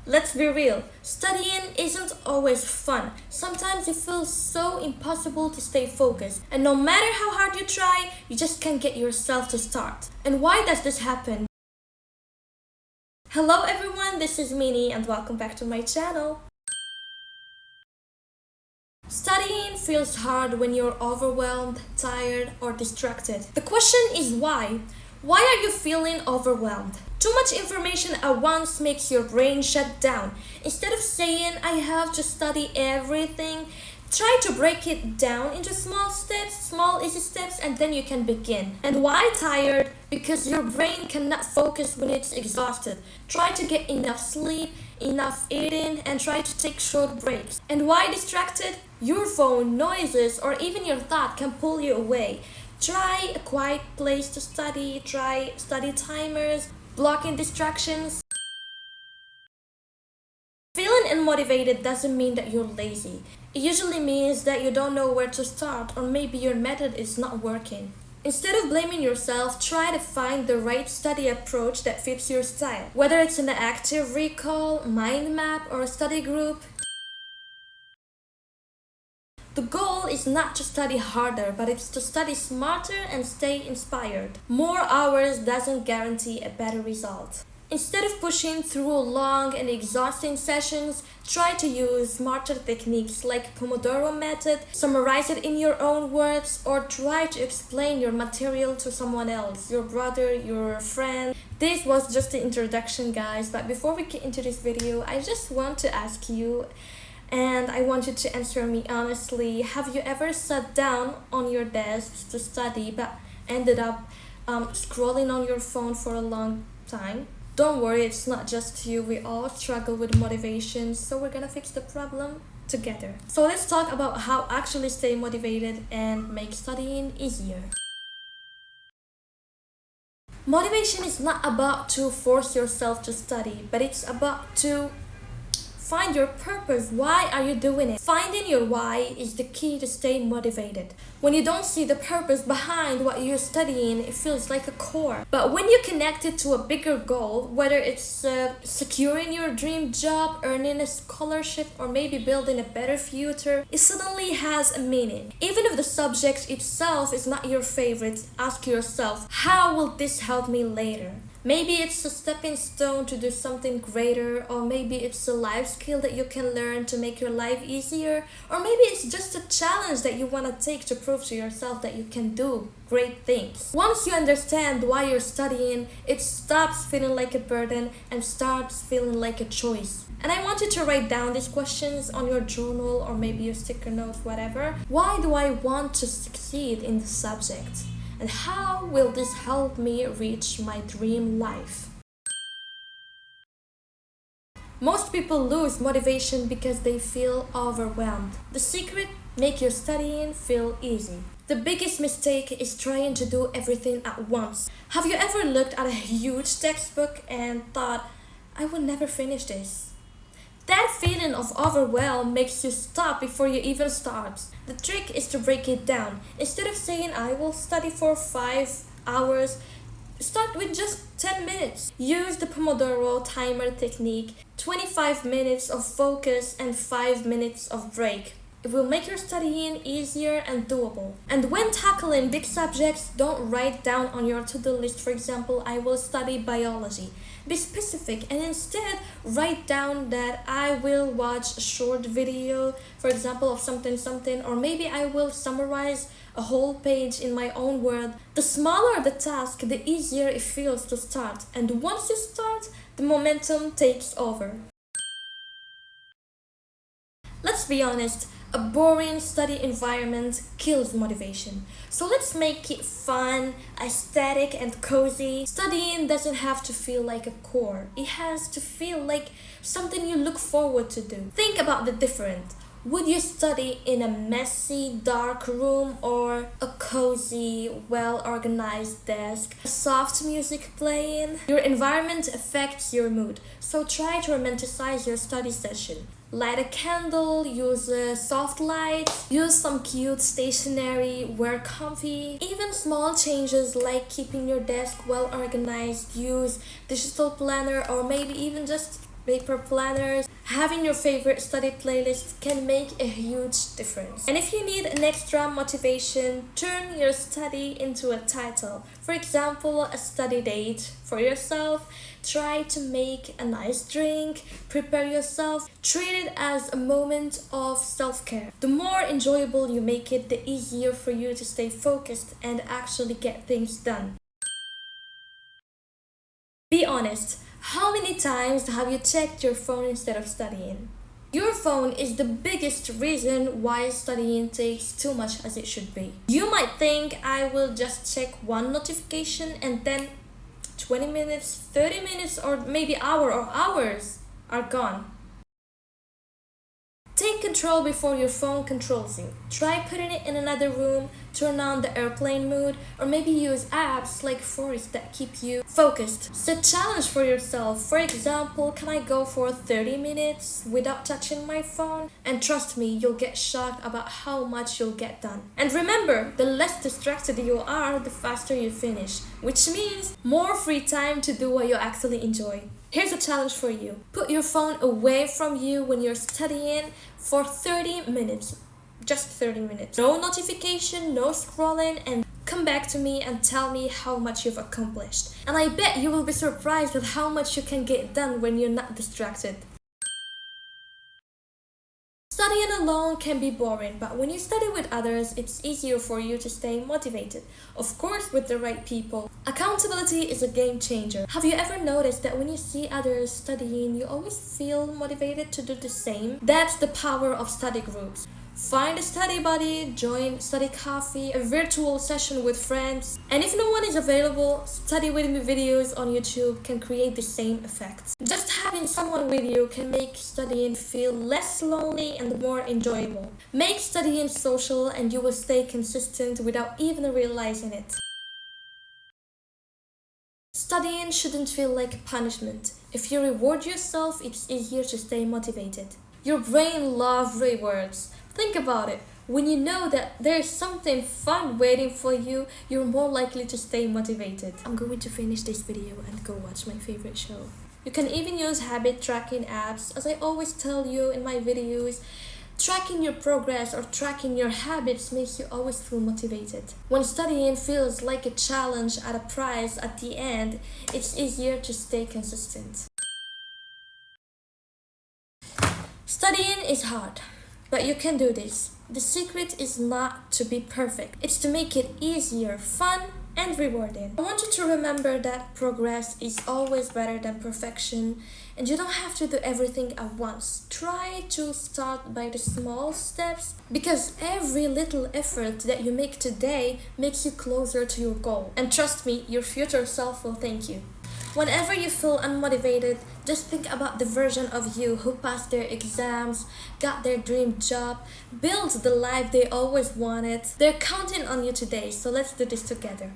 Let's be real, studying isn't always fun. Sometimes it feels so impossible to stay focused, and no matter how hard you try, you just can't get yourself to start. And why does this happen? Hello everyone, this is Minnie and welcome back to my channel. Studying feels hard when you're overwhelmed, tired, or distracted. The question is why? Why are you feeling overwhelmed? Too much information at once makes your brain shut down. Instead of saying, I have to study everything, try to break it down into small steps, small easy steps, and then you can begin. And why tired? Because your brain cannot focus when it's exhausted. Try to get enough sleep, enough eating, and try to take short breaks. And why distracted? Your phone, noises, or even your thought can pull you away. Try a quiet place to study, try study timers, blocking distractions. Feeling unmotivated doesn't mean that you're lazy. It usually means that you don't know where to start or maybe your method is not working. Instead of blaming yourself, try to find the right study approach that fits your style. Whether it's an active recall, mind map, or a study group, the goal is not to study harder, but it's to study smarter and stay inspired. More hours doesn't guarantee a better result. Instead of pushing through long and exhausting sessions, try to use smarter techniques like Pomodoro method, summarize it in your own words, or try to explain your material to someone else, your brother, your friend. This was just the introduction, guys, but before we get into this video, I just want to ask you, and I want you to answer me honestly. Have you ever sat down on your desk to study but ended up scrolling on your phone for a long time? Don't worry, it's not just you. We all struggle with motivation, so we're gonna fix the problem together. So let's talk about how actually stay motivated and make studying easier. Motivation is not about to force yourself to study, but it's about to find your purpose. Why are you doing it? Finding your why is the key to stay motivated. When you don't see the purpose behind what you're studying, it feels like a chore. But when you connect it to a bigger goal, whether it's securing your dream job, earning a scholarship, or maybe building a better future, it suddenly has a meaning. Even if the subject itself is not your favorite, ask yourself, how will this help me later? Maybe it's a stepping stone to do something greater, or maybe it's a life skill that you can learn to make your life easier, or maybe it's just a challenge that you want to take to prove to yourself that you can do great things. Once you understand why you're studying, it stops feeling like a burden and starts feeling like a choice. And I want you to write down these questions on your journal or maybe your sticker notes, whatever. Why do I want to succeed in the subject? And how will this help me reach my dream life? Most people lose motivation because they feel overwhelmed. The secret: make your studying feel easy. The biggest mistake is trying to do everything at once. Have you ever looked at a huge textbook and thought, I will never finish this? That feeling of overwhelm makes you stop before you even start. The trick is to break it down. Instead of saying, I will study for 5 hours, start with just 10 minutes. Use the Pomodoro timer technique, 25 minutes of focus and 5 minutes of break. It will make your studying easier and doable. And when tackling big subjects, don't write down on your to-do list, for example, I will study biology. Be specific and instead write down that I will watch a short video, for example, of something, or maybe I will summarize a whole page in my own word. The smaller the task, the easier it feels to start. And once you start, the momentum takes over. Let's be honest, a boring study environment kills motivation. So let's make it fun, aesthetic, and cozy. Studying doesn't have to feel like a chore. It has to feel like something you look forward to do. Think about the difference. Would you study in a messy, dark room or a cozy, well-organized desk? A soft music playing? Your environment affects your mood, so try to romanticize your study session. Light a candle, use soft lights, use some cute stationery, wear comfy. Even small changes like keeping your desk well organized, use digital planner, or maybe even just paper planners, having your favorite study playlist can make a huge difference. And if you need an extra motivation, turn your study into a title. For example, a study date for yourself. Try to make a nice drink, prepare yourself, treat it as a moment of self-care. The more enjoyable you make it, the easier for you to stay focused and actually get things done. Be honest, how many times have you checked your phone instead of studying? Your phone is the biggest reason why studying takes too much as it should be. You might think I will just check one notification and then 20 minutes, 30 minutes, or maybe hour or hours are gone. Take control before your phone controls you. Try putting it in another room, turn on the airplane mode, or maybe use apps like Forest that keep you focused. Set challenge for yourself. For example, can I go for 30 minutes without touching my phone? And trust me, you'll get shocked about how much you'll get done. And remember, the less distracted you are, the faster you finish, which means more free time to do what you actually enjoy. Here's a challenge for you. Put your phone away from you when you're studying for 30 minutes. Just 30 minutes. No notification, no scrolling, and come back to me and tell me how much you've accomplished. And I bet you will be surprised at how much you can get done when you're not distracted. Studying alone can be boring, but when you study with others, it's easier for you to stay motivated. Of course, with the right people. Accountability is a game changer. Have you ever noticed that when you see others studying, you always feel motivated to do the same? That's the power of study groups. Find a study buddy, join study coffee, a virtual session with friends, and if no one is available, study with me videos on YouTube can create the same effect. Just having someone with you can make studying feel less lonely and more enjoyable. Make studying social and you will stay consistent without even realizing it. Studying shouldn't feel like a punishment. If you reward yourself, it's easier to stay motivated. Your brain loves rewards. Think about it. When you know that there's something fun waiting for you, you're more likely to stay motivated. I'm going to finish this video and go watch my favorite show. You can even use habit tracking apps. As I always tell you in my videos, tracking your progress or tracking your habits makes you always feel motivated. When studying feels like a challenge at a prize at the end, it's easier to stay consistent. Studying is hard, but you can do this. The secret is not to be perfect. It's to make it easier, fun, and rewarding. I want you to remember that progress is always better than perfection, and you don't have to do everything at once. Try to start by the small steps, because every little effort that you make today makes you closer to your goal. And trust me, your future self will thank you. Whenever you feel unmotivated, just think about the version of you who passed their exams, got their dream job, built the life they always wanted. They're counting on you today, so let's do this together.